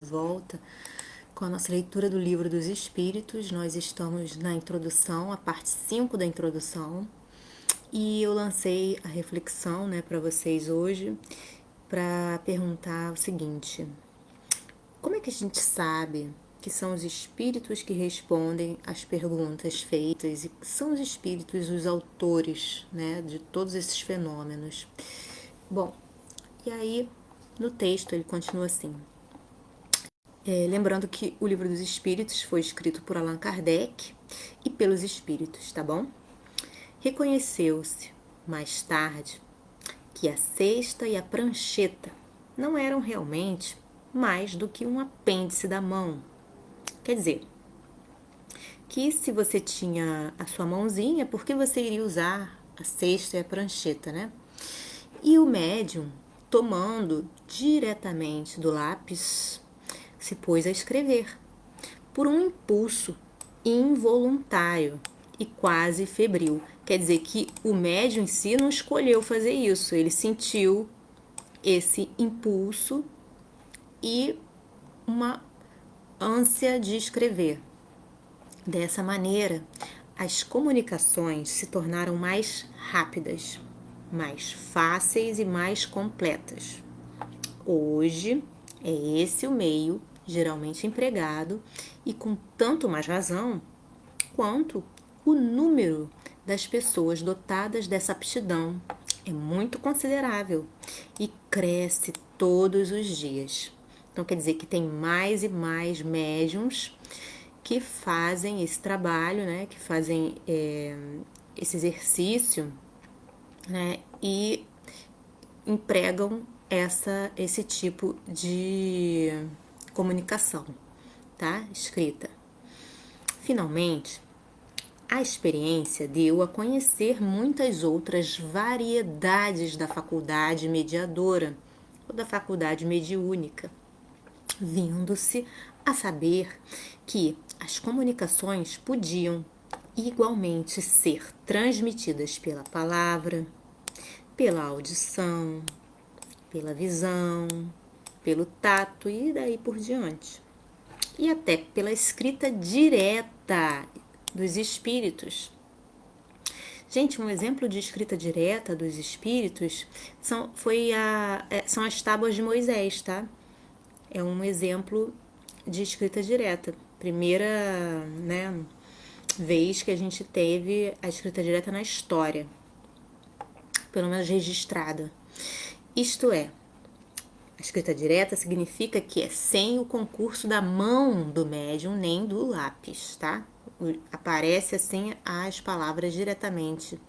Volta com a nossa leitura do Livro dos Espíritos. Nós estamos na introdução, a parte 5 da introdução, e eu lancei a reflexão, para vocês hoje, para perguntar o seguinte: como é que a gente sabe que são os espíritos que respondem às perguntas feitas e que são os espíritos os autores, de todos esses fenômenos? Bom, e aí no texto ele continua assim. Lembrando que o Livro dos Espíritos foi escrito por Allan Kardec e pelos espíritos, tá bom? Reconheceu-se, mais tarde, que a cesta e a prancheta não eram realmente mais do que um apêndice da mão. Quer dizer, que se você tinha a sua mãozinha, por que você iria usar a cesta e a prancheta, né? E o médium, tomando diretamente do lápis, se pôs a escrever, por um impulso involuntário e quase febril. Quer dizer que o médium em si não escolheu fazer isso, ele sentiu esse impulso e uma ânsia de escrever. Dessa maneira, as comunicações se tornaram mais rápidas, mais fáceis e mais completas. Hoje, é esse o meio geralmente empregado e com tanto mais razão quanto o número das pessoas dotadas dessa aptidão é muito considerável e cresce todos os dias. Então quer dizer que tem mais e mais médiums que fazem esse trabalho, que fazem esse exercício, e empregam esse tipo de comunicação, tá? Escrita. Finalmente, a experiência deu a conhecer muitas outras variedades da faculdade mediadora ou da faculdade mediúnica, vindo-se a saber que as comunicações podiam igualmente ser transmitidas pela palavra, pela audição, pela visão, pelo tato e daí por diante. E até pela escrita direta dos espíritos. Gente, um exemplo de escrita direta dos espíritos são as tábuas de Moisés, tá? É um exemplo de escrita direta. Primeira, vez que a gente teve a escrita direta na história, pelo menos registrada. Isto é, a escrita direta significa que é sem o concurso da mão do médium nem do lápis, tá? Aparece assim as palavras diretamente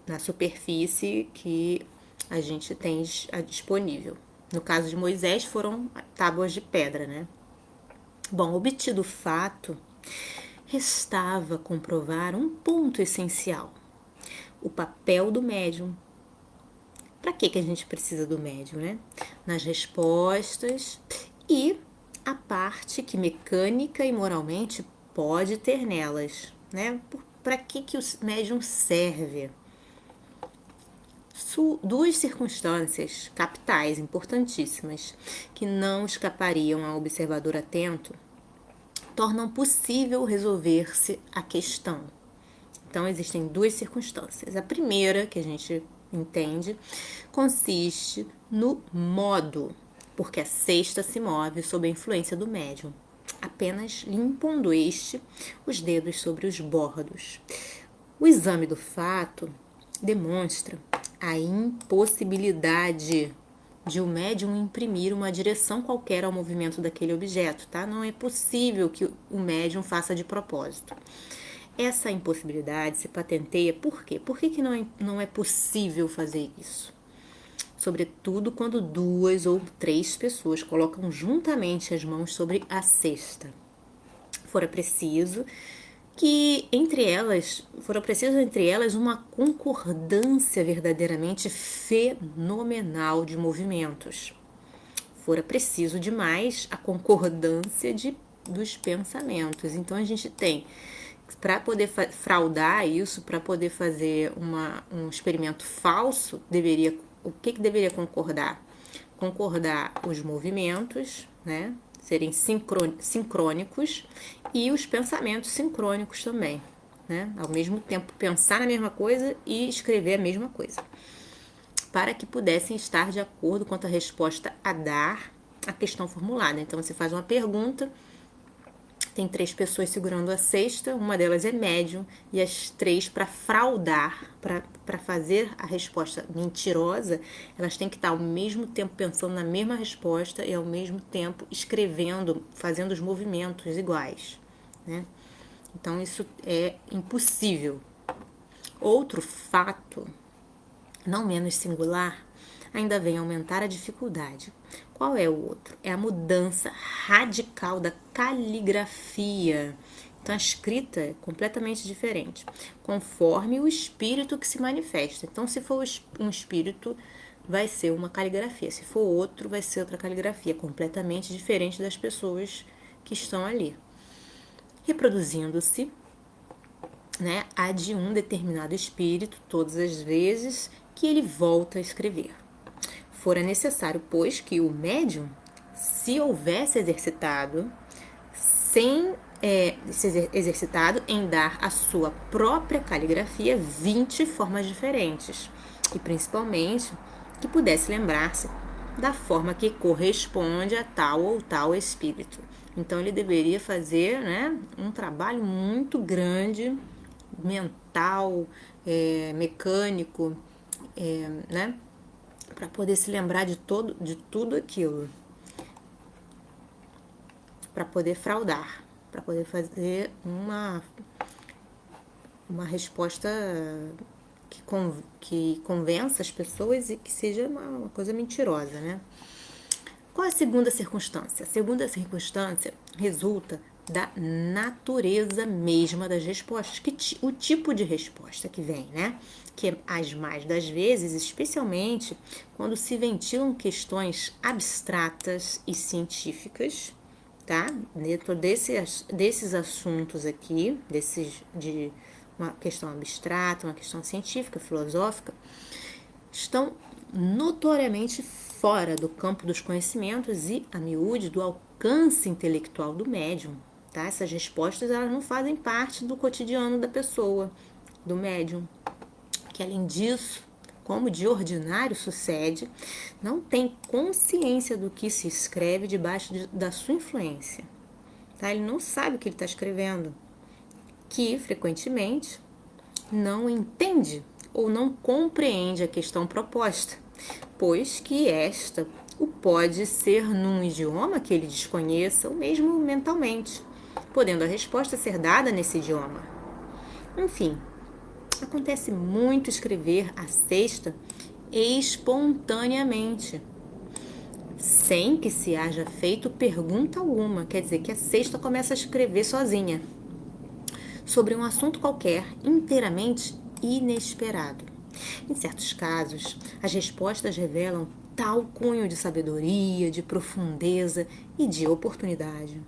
na superfície que a gente tem disponível. No caso de Moisés foram tábuas de pedra, né? Bom, obtido o fato, restava comprovar um ponto essencial: o papel do médium. Para que a gente precisa do médium, né? Nas respostas e a parte que mecânica e moralmente pode ter nelas, né? Para que o médium serve? Duas circunstâncias capitais, importantíssimas, que não escapariam ao observador atento, tornam possível resolver-se a questão. Então, existem duas circunstâncias. A primeira, que a gente entende, consiste no modo, porque a cesta se move sob a influência do médium, apenas impondo os dedos sobre os bordos. O exame do fato demonstra a impossibilidade de o médium imprimir uma direção qualquer ao movimento daquele objeto, tá? Não é possível que o médium faça de propósito. Essa impossibilidade se patenteia por quê? Por que não é possível fazer isso? Sobretudo quando 2 ou 3 pessoas colocam juntamente as mãos sobre a cesta. Fora preciso entre elas uma concordância verdadeiramente fenomenal de movimentos. Fora preciso demais a concordância dos pensamentos. Então a gente tem, para poder fraudar isso, para poder fazer um experimento falso, o que deveria concordar? Concordar os movimentos, serem sincrônicos e os pensamentos sincrônicos também, né? Ao mesmo tempo pensar na mesma coisa e escrever a mesma coisa, para que pudessem estar de acordo quanto à resposta a dar à questão formulada. Então você faz uma pergunta, tem 3 pessoas segurando a cesta, uma delas é médium, e as 3, para fraudar, para fazer a resposta mentirosa, elas têm que estar ao mesmo tempo pensando na mesma resposta e ao mesmo tempo escrevendo, fazendo os movimentos iguais, né? Então isso é impossível. Outro fato, não menos singular, ainda vem aumentar a dificuldade. Qual é o outro? É a mudança radical da caligrafia. Então a escrita é completamente diferente, conforme o espírito que se manifesta. Então, se for um espírito, vai ser uma caligrafia. Se for outro, vai ser outra caligrafia, completamente diferente das pessoas que estão ali. Reproduzindo-se, né, a de um determinado espírito todas as vezes que ele volta a escrever. Fora necessário, pois, que o médium se houvesse exercitado em dar à sua própria caligrafia 20 formas diferentes e principalmente que pudesse lembrar-se da forma que corresponde a tal ou tal espírito. Então ele deveria fazer, né, um trabalho muito grande, mental, mecânico, né, para poder se lembrar de tudo aquilo, para poder fraudar, para poder fazer uma resposta que convença as pessoas e que seja uma coisa mentirosa, né? Qual é a segunda circunstância? A segunda circunstância resulta da natureza mesma das respostas, o tipo de resposta que vem, né? Que as mais das vezes, especialmente quando se ventilam questões abstratas e científicas, tá? Dentro desses assuntos aqui, de uma questão abstrata, uma questão científica, filosófica, estão notoriamente fora do campo dos conhecimentos e, a miúde, do alcance intelectual do médium. Tá? Essas respostas elas não fazem parte do cotidiano da pessoa, do médium, que além disso, como de ordinário sucede, não tem consciência do que se escreve debaixo da sua influência. Tá? Ele não sabe o que ele está escrevendo, que frequentemente não entende ou não compreende a questão proposta, pois que esta o pode ser num idioma que ele desconheça ou mesmo mentalmente, podendo a resposta ser dada nesse idioma. Enfim, acontece muito escrever a cesta espontaneamente, sem que se haja feito pergunta alguma, quer dizer que a cesta começa a escrever sozinha, sobre um assunto qualquer, inteiramente inesperado. Em certos casos, as respostas revelam tal cunho de sabedoria, de profundeza e de oportunidade.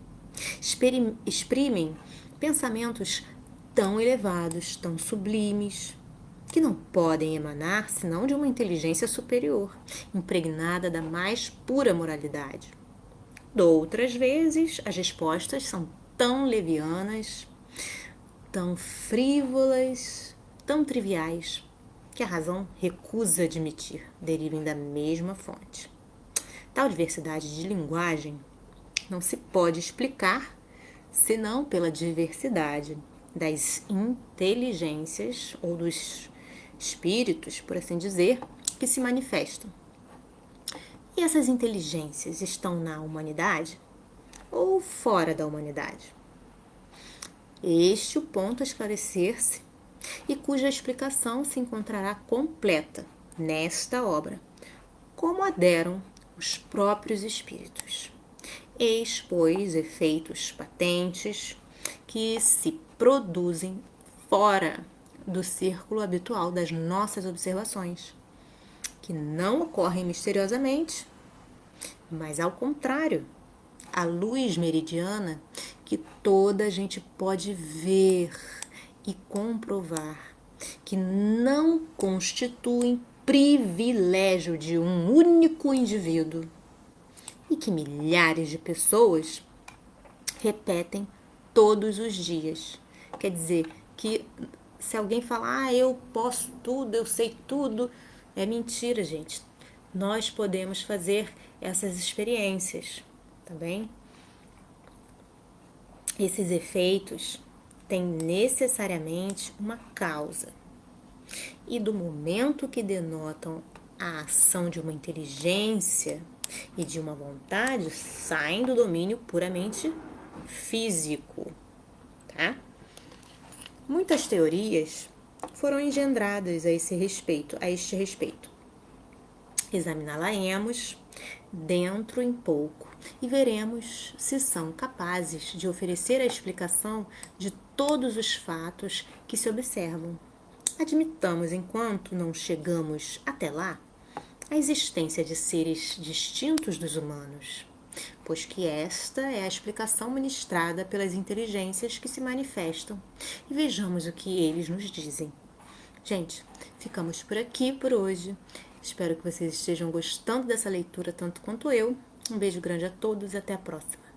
Exprimem pensamentos tão elevados, tão sublimes, que não podem emanar senão de uma inteligência superior, impregnada da mais pura moralidade. Outras vezes, as respostas são tão levianas, tão frívolas, tão triviais, que a razão recusa admitir, derivem da mesma fonte. Tal diversidade de linguagem não se pode explicar senão pela diversidade das inteligências ou dos espíritos, por assim dizer, que se manifestam. E essas inteligências estão na humanidade ou fora da humanidade? Este é o ponto a esclarecer-se e cuja explicação se encontrará completa nesta obra, como a deram os próprios espíritos. Eis, pois, efeitos patentes que se produzem fora do círculo habitual das nossas observações, que não ocorrem misteriosamente, mas ao contrário, a luz meridiana que toda a gente pode ver e comprovar, que não constituem privilégio de um único indivíduo, e que milhares de pessoas repetem todos os dias. Quer dizer que se alguém falar, eu posso tudo, eu sei tudo, é mentira, gente. Nós podemos fazer essas experiências, tá bem? Esses efeitos têm necessariamente uma causa. E do momento que denotam a ação de uma inteligência e de uma vontade, saem do domínio puramente físico, tá? Muitas teorias foram engendradas a este respeito. Examiná-la-emos dentro em pouco e veremos se são capazes de oferecer a explicação de todos os fatos que se observam. Admitamos, enquanto não chegamos até lá, a existência de seres distintos dos humanos, pois que esta é a explicação ministrada pelas inteligências que se manifestam, e vejamos o que eles nos dizem. Gente, ficamos por aqui por hoje. Espero que vocês estejam gostando dessa leitura tanto quanto eu. Um beijo grande a todos e até a próxima.